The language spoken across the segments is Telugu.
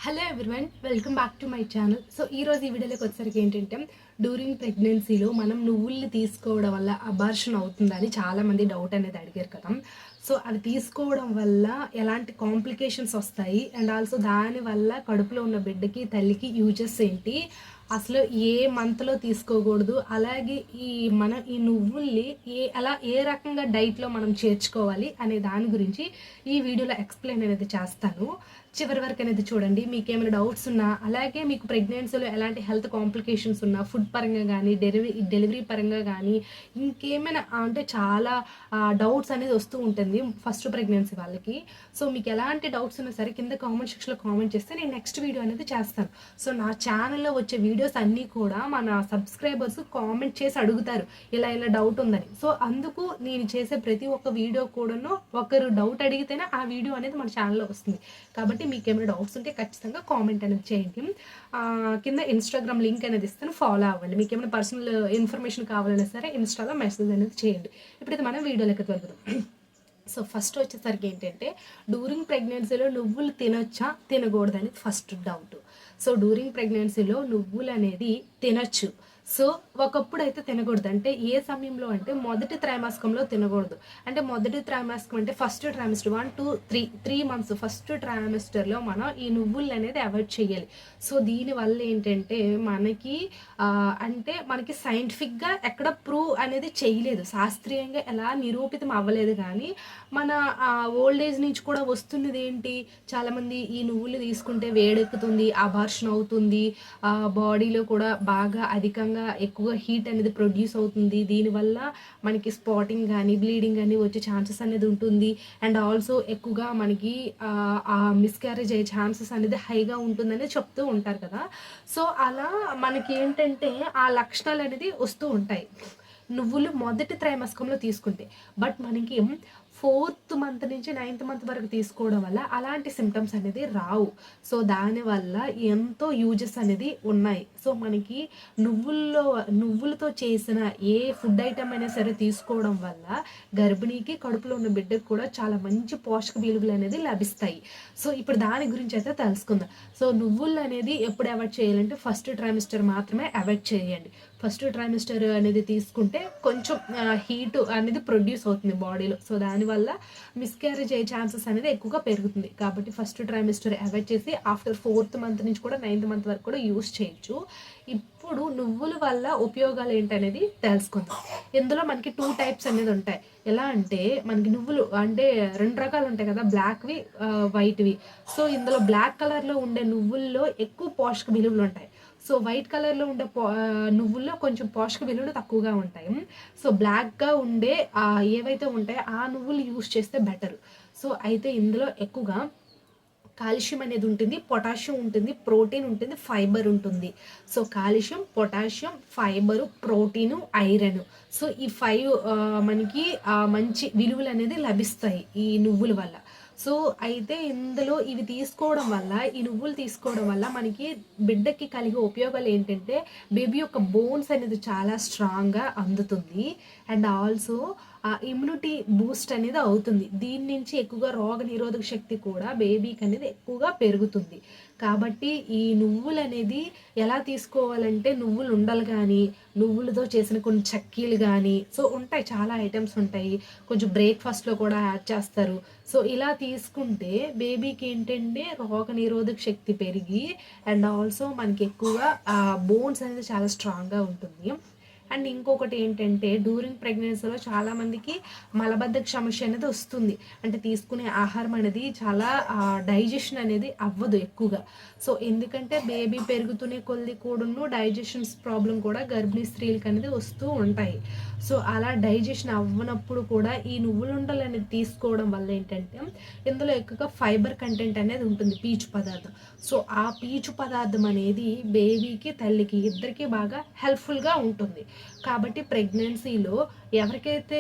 Hello everyone, welcome back to my channel. So ఈరోజు ఈ వీడియోలోకి వచ్చేసరికి ఏంటంటే డ్యూరింగ్ ప్రెగ్నెన్సీలో మనం నువ్వుల్ని తీసుకోవడం వల్ల అబార్షన్ అవుతుందని చాలామంది డౌట్ అనేది అడిగారు కదా. సో అది తీసుకోవడం వల్ల ఎలాంటి కాంప్లికేషన్స్ వస్తాయి అండ్ ఆల్సో దానివల్ల కడుపులో ఉన్న బిడ్డకి తల్లికి యూజెస్ ఏంటి, అసలు ఏ మంత్లో తీసుకోకూడదు, అలాగే ఈ నువ్వుల్ని ఏ రకంగా డైట్లో మనం చేర్చుకోవాలి అనే దాని గురించి ఈ వీడియోలో ఎక్స్ప్లెయిన్ అనేది చేస్తాను. చివరి వరకు అనేది చూడండి. మీకు ఏమైనా డౌట్స్ ఉన్నా, అలాగే మీకు ప్రెగ్నెన్సీలో ఎలాంటి హెల్త్ కాంప్లికేషన్స్ ఉన్నా, ఫుడ్ పరంగా కానీ డెలివరీ పరంగా కానీ ఇంకేమైనా అంటే చాలా డౌట్స్ అనేది వస్తూ ఉంటుంది ఫస్ట్ ప్రెగ్నెన్సీ వాళ్ళకి. సో మీకు ఎలాంటి డౌట్స్ ఉన్నా సరే కింద కామెంట్ సెక్షన్లో కామెంట్ చేస్తే నేను నెక్స్ట్ వీడియో అనేది చేస్తాను. సో నా ఛానల్లో వచ్చే వీడియోస్ అన్నీ కూడా మన సబ్స్క్రైబర్స్ కామెంట్ చేసి అడుగుతారు ఇలా ఇలా డౌట్ ఉందని. సో అందుకు నేను చేసే ప్రతి ఒక్క వీడియో కూడాను ఒకరు డౌట్ అడిగితేనే ఆ వీడియో అనేది మన ఛానల్లో వస్తుంది. కాబట్టి మీకు ఏమైనా డౌట్స్ ఉంటే ఖచ్చితంగా కామెంట్ అనేది చేయండి. కింద ఇన్స్టాగ్రామ్ లింక్ అనేది ఇస్తాను, ఫాలో అవ్వండి. మీకు ఏమైనా పర్సనల్ ఇన్ఫర్మేషన్ కావాలన్నా సరే ఇన్స్టాలో మెసేజ్ అనేది చేయండి. ఇప్పుడైతే మనం వీడియోలోకి వెళ్దాం. సో ఫస్ట్ వచ్చేసరికి ఏంటంటే డ్యూరింగ్ ప్రెగ్నెన్సీలో నువ్వులు తినొచ్చా తినకూడదని ఫస్ట్ డౌట్. సో డ్యూరింగ్ ప్రెగ్నెన్సీలో నువ్వులు అనేది తినొచ్చు. సో ఒకప్పుడు అయితే తినకూడదు. అంటే ఏ సమయంలో అంటే మొదటి త్రైమాసికంలో తినకూడదు. అంటే మొదటి త్రైమాసికం అంటే ఫస్ట్ ట్రైమిస్టర్ 1 2 3 మంత్స్ ఫస్ట్ ట్రైమిస్టర్లో మనం ఈ నువ్వులు అనేది అవాయిడ్ చేయాలి. సో దీనివల్ల ఏంటంటే మనకి సైంటిఫిక్గా ఎక్కడ ప్రూవ్ అనేది చేయలేదు, శాస్త్రీయంగా ఎలా నిరూపితం అవ్వలేదు. కానీ మన ఓల్డ్ ఏజ్ నుంచి కూడా వస్తున్నది ఏంటి, చాలామంది ఈ నువ్వులు తీసుకుంటే వేడెక్కుతుంది, అబార్షన్ అవుతుంది, బాడీలో కూడా బాగా అధికంగా ఎక్కువగా హీట్ అనేది ప్రొడ్యూస్ అవుతుంది, దీనివల్ల మనకి స్పాటింగ్ కానీ బ్లీడింగ్ కానీ వచ్చే ఛాన్సెస్ అనేది ఉంటుంది. అండ్ ఆల్సో ఎక్కువగా మనకి మిస్క్యారేజ్ అయ్యే ఛాన్సెస్ అనేది హైగా ఉంటుందని చెప్తూ ఉంటారు కదా. సో అలా మనకి ఏంటంటే ఆ లక్షణాలు అనేది వస్తూ ఉంటాయి నువ్వులు మొదటి త్రైమాసికంలో తీసుకుంటే. బట్ మనకి 4th మంత్ నుంచి 9th మంత్ వరకు తీసుకోవడం వల్ల అలాంటి సిమ్టమ్స్ అనేది రావు. సో దానివల్ల ఎంతో యూజెస్ అనేది ఉన్నాయి. సో మనకి నువ్వులతో చేసిన ఏ ఫుడ్ ఐటమ్ అయినా సరే తీసుకోవడం వల్ల గర్భిణీకి కడుపులో ఉన్న బిడ్డకు కూడా చాలా మంచి పోషక విలువలు అనేది లభిస్తాయి. సో ఇప్పుడు దాని గురించి అయితే తెలుసుకుందాం. సో నువ్వులు అనేది ఎప్పుడు అవాయిడ్ చేయాలంటే ఫస్ట్ ట్రైమిస్టర్ మాత్రమే అవాయిడ్ చేయండి. ఫస్ట్ ట్రైమిస్టర్ అనేది తీసుకుంటే కొంచెం హీట్ అనేది ప్రొడ్యూస్ అవుతుంది బాడీలో. సో దానివల్ల మిస్క్యారేజ్ అయ్యే ఛాన్సెస్ అనేది ఎక్కువగా పెరుగుతుంది. కాబట్టి ఫస్ట్ ట్రైమిస్టర్ అవాయిడ్ చేసి ఆఫ్టర్ 4th మంత్ నుంచి కూడా 9th మంత్ వరకు కూడా యూస్ చేయొచ్చు. ఇప్పుడు నువ్వుల వల్ల ఉపయోగాలు ఏంటనేది తెలుసుకుందాం. ఇందులో మనకి 2 టైప్స్ అనేది ఉంటాయి. ఎలా అంటే మనకి నువ్వులు అంటే 2 రకాలు ఉంటాయి కదా, బ్లాక్వి వైట్వి. సో ఇందులో బ్లాక్ కలర్లో ఉండే నువ్వుల్లో ఎక్కువ పోషక విలువలు ఉంటాయి. సో వైట్ కలర్లో ఉండే నువ్వుల్లో కొంచెం పోషక విలువలు తక్కువగా ఉంటాయి. సో బ్లాక్గా ఉండే ఏవైతే ఉంటాయో ఆ నువ్వులు యూస్ చేస్తే బెటర్. సో అయితే ఇందులో ఎక్కువగా కాల్షియం అనేది ఉంటుంది, పొటాషియం ఉంటుంది, ప్రోటీన్ ఉంటుంది, ఫైబర్ ఉంటుంది. So calcium, potassium, fibre, protein, iron. So ఈ 5 మనకి మంచి విలువలు అనేది లభిస్తాయి ఈ నువ్వుల వల్ల. సో అయితే ఇందులో ఇవి తీసుకోవడం వల్ల, ఈ నువ్వులు తీసుకోవడం వల్ల మనకి బిడ్డకి కలిగే ఉపయోగాలు ఏంటంటే బేబీ యొక్క బోన్స్ అనేది చాలా స్ట్రాంగ్గా అందుతుంది. అండ్ ఆల్సో ఇమ్యూనిటీ బూస్ట్ అనేది అవుతుంది. దీని నుంచి ఎక్కువగా రోగ నిరోధక శక్తి కూడా బేబీకి అనేది ఎక్కువగా పెరుగుతుంది. కాబట్టి ఈ నువ్వులు అనేది ఎలా తీసుకోవాలంటే నువ్వులు ఉండలు కానీ, నువ్వులతో చేసిన కొన్ని చక్కీలు కానీ, సో ఉంటాయి, చాలా ఐటమ్స్ ఉంటాయి. కొంచెం బ్రేక్ఫాస్ట్లో కూడా యాడ్ చేస్తారు. సో ఇలా తీసుకుంటే బేబీకి ఏంటంటే రోగ నిరోధక శక్తి పెరిగి అండ్ ఆల్సో మనకి ఎక్కువగా బోన్స్ అనేది చాలా స్ట్రాంగ్గా ఉంటుంది. అండ్ ఇంకొకటి ఏంటంటే డ్యూరింగ్ ప్రెగ్నెన్సీలో చాలామందికి మలబద్ధక సమస్య అనేది వస్తుంది. అంటే తీసుకునే ఆహారం అనేది చాలా డైజెషన్ అనేది అవ్వదు ఎక్కువగా. సో ఎందుకంటే బేబీ పెరుగుతునే కొద్ది కూడాను డైజెషన్స్ ప్రాబ్లం కూడా గర్భిణీ స్త్రీలకు అనేది వస్తూ ఉంటాయి. సో అలా డైజెషన్ అవ్వనప్పుడు కూడా ఈ నువ్వులుండలు అనేది తీసుకోవడం వల్ల ఏంటంటే ఇందులో ఎక్కువగా ఫైబర్ కంటెంట్ అనేది ఉంటుంది, పీచు పదార్థం. సో ఆ పీచు పదార్థం అనేది బేబీకి తల్లికి ఇద్దరికీ బాగా హెల్ప్ఫుల్గా ఉంటుంది. కాబట్టి ప్రెగ్నెన్సీలో ఎవరికైతే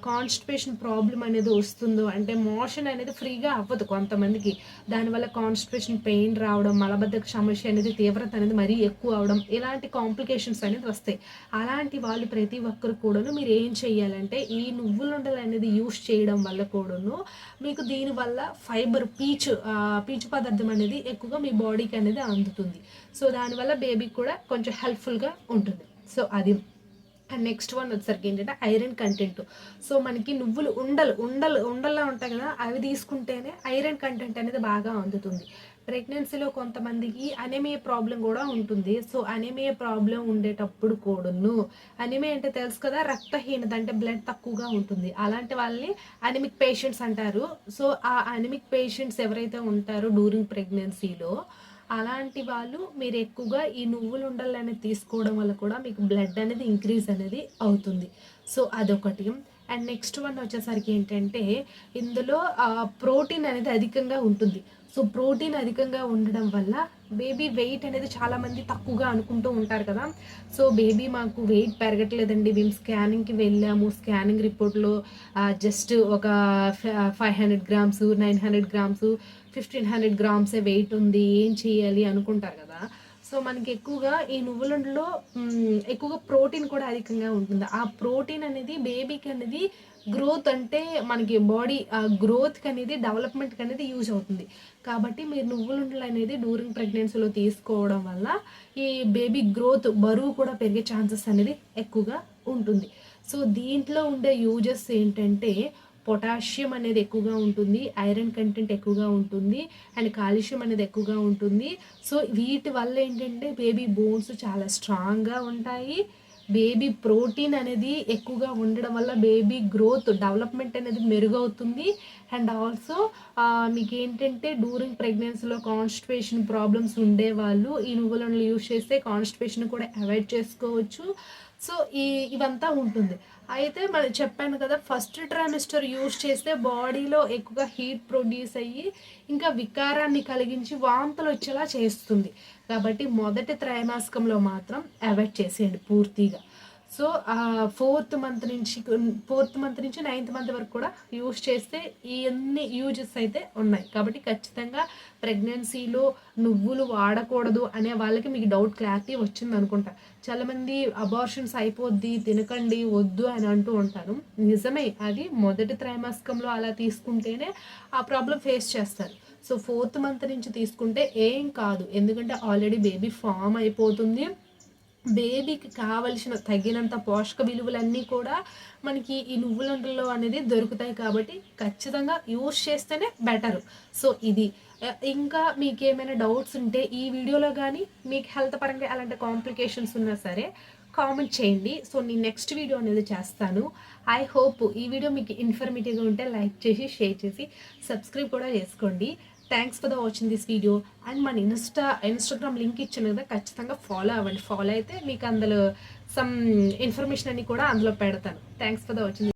కాన్స్టిపేషన్ ప్రాబ్లం అనేది వస్తుందో, అంటే మోషన్ అనేది ఫ్రీగా అవ్వదు కొంతమందికి, దానివల్ల కాన్స్టిపేషన్ పెయిన్ రావడం, మలబద్ధక సమస్య అనేది తీవ్రత అనేది మరీ ఎక్కువ అవడం, ఇలాంటి కాంప్లికేషన్స్ అనేది వస్తాయి. అలాంటి వాళ్ళు ప్రతి ఒక్కరు కూడాను మీరు ఏం చేయాలంటే ఈ నువ్వులుండలు అనేది యూస్ చేయడం వల్ల కూడాను మీకు దీనివల్ల ఫైబర్ పీచు పదార్థం అనేది ఎక్కువగా మీ బాడీకి అనేది అందుతుంది. సో దానివల్ల బేబీకి కూడా కొంచెం హెల్ప్ఫుల్గా ఉంటుంది. సో అది. అండ్ నెక్స్ట్ వన్ వచ్చేసరికి ఏంటంటే ఐరన్ కంటెంట్. సో మనకి నువ్వులు ఉండల్లా ఉంటాయి కదా, అవి తీసుకుంటేనే ఐరన్ కంటెంట్ అనేది బాగా అందుతుంది. ప్రెగ్నెన్సీలో కొంతమందికి అనేమియా ప్రాబ్లం కూడా ఉంటుంది. సో అనేమియా ప్రాబ్లం ఉండేటప్పుడు కూడాను, అనేమియా అంటే తెలుసు కదా, రక్తహీనత అంటే బ్లడ్ తక్కువగా ఉంటుంది. అలాంటి వాళ్ళని అనిమిక్ పేషెంట్స్ అంటారు. సో ఆ అనిమిక్ పేషెంట్స్ ఎవరైతే ఉంటారో డ్యూరింగ్ ప్రెగ్నెన్సీలో, అలాంటి వాళ్ళు మీరు ఎక్కువగా ఈ నువ్వులు ఉండలు అనేది తీసుకోవడం వల్ల కూడా మీకు బ్లడ్ అనేది ఇంక్రీజ్ అనేది అవుతుంది. సో అదొకటి. అండ్ నెక్స్ట్ వన్ వచ్చేసరికి ఏంటంటే ఇందులో ప్రోటీన్ అనేది అధికంగా ఉంటుంది. సో ప్రోటీన్ అధికంగా ఉండడం వల్ల బేబీ వెయిట్ అనేది చాలామంది తక్కువగా అనుకుంటూ ఉంటారు కదా. సో బేబీ మాకు వెయిట్ పెరగట్లేదండి, మేము స్కానింగ్కి వెళ్ళాము, స్కానింగ్ రిపోర్ట్లో జస్ట్ ఒక 500 గ్రామ్స్, 900 గ్రామ్స్, 1500 గ్రామ్సే వెయిట్ ఉంది, ఏం చేయాలి అనుకుంటారు కదా. సో మనకి ఎక్కువగా ఈ నువ్వులలో ఎక్కువగా ప్రోటీన్ కూడా అధికంగా ఉంటుంది. ఆ ప్రోటీన్ అనేది బేబీకి అనేది గ్రోత్, అంటే మనకి బాడీ గ్రోత్కి అనేది, డెవలప్మెంట్కి అనేది యూజ్ అవుతుంది. కాబట్టి మీరు నువ్వులుండలు అనేది డ్యూరింగ్ ప్రెగ్నెన్సీలో తీసుకోవడం వల్ల ఈ బేబీ గ్రోత్, బరువు కూడా పెరిగే ఛాన్సెస్ అనేది ఎక్కువగా ఉంటుంది. సో దీంట్లో ఉండే యూజెస్ ఏంటంటే పొటాషియం అనేది ఎక్కువగా ఉంటుంది, ఐరన్ కంటెంట్ ఎక్కువగా ఉంటుంది, అండ్ కాల్షియం అనేది ఎక్కువగా ఉంటుంది. సో వీటి వల్ల ఏంటంటే బేబీ బోన్స్ చాలా స్ట్రాంగ్గా ఉంటాయి. బేబీ ప్రోటీన్ అనేది ఎక్కువగా ఉండడం వల్ల బేబీ గ్రోత్, డెవలప్మెంట్ అనేది మెరుగవుతుంది. అండ్ ఆల్సో మీకు ఏంటంటే డ్యూరింగ్ ప్రెగ్నెన్సీలో కాన్స్టిపేషన్ ప్రాబ్లమ్స్ ఉండేవాళ్ళు ఈ నువ్వులను యూజ్ చేస్తే కాన్స్టిపేషన్ కూడా అవాయిడ్ చేసుకోవచ్చు. సో ఇవంతా ఉంటుంది. అయితే మనం చెప్పాను కదా, ఫస్ట్ ట్రైమిస్టర్ యూజ్ చేస్తే బాడీలో ఎక్కువగా హీట్ ప్రొడ్యూస్ అయ్యి ఇంకా వికారాన్ని కలిగించి వాంతులు వచ్చేలా చేస్తుంది. కాబట్టి మొదటి త్రైమాసికంలో మాత్రం అవాయిడ్ చేసేయండి పూర్తిగా. సో 4th మంత్ నుంచి 9th మంత్ వరకు కూడా యూజ్ చేస్తే ఇవన్నీ యూజెస్ అయితే ఉన్నాయి. కాబట్టి ఖచ్చితంగా ప్రెగ్నెన్సీలో నువ్వులు వాడకూడదు అనే వాళ్ళకి మీకు డౌట్ క్లారిటీ వచ్చింది అనుకుంటా. చాలామంది అబార్షన్స్ అయిపోద్ది, తినకండి, వద్దు అని అంటూ ఉంటారు. నిజమే, అది మొదటి త్రైమాసికంలో అలా తీసుకుంటేనే ఆ ప్రాబ్లం ఫేస్ చేస్తారు. సో 4th మంత్ నుంచి తీసుకుంటే ఏం కాదు, ఎందుకంటే ఆల్రెడీ బేబీ ఫామ్ అయిపోతుంది. బేబీకి కావలసిన తగినంత పోషక విలువలన్నీ కూడా మనకి ఈ నువ్వులండల్లో అనేది దొరుకుతాయి. కాబట్టి ఖచ్చితంగా యూజ్ చేస్తేనే బెటర్. సో ఇది. ఇంకా మీకు ఏమైనా డౌట్స్ ఉంటే ఈ వీడియోలో కానీ, మీకు హెల్త్ పరంగా అలాంటి కాంప్లికేషన్స్ ఉన్నా సరే కామెంట్ చేయండి. సో నేను నెక్స్ట్ వీడియో అనేది చేస్తాను. ఐ హోప్ ఈ వీడియో మీకు ఇన్ఫర్మేటివ్గా ఉంటే లైక్ చేసి, షేర్ చేసి, సబ్స్క్రైబ్ కూడా చేసుకోండి. Thanks for watching this video. And మన ఇన్స్టాగ్రామ్ లింక్ ఇచ్చాను కదా, ఖచ్చితంగా ఫాలో అవ్వండి. ఫాలో అయితే మీకు అందులో సమ్ ఇన్ఫర్మేషన్ అన్ని కూడా అందులో పెడతాను. Thanks for watching.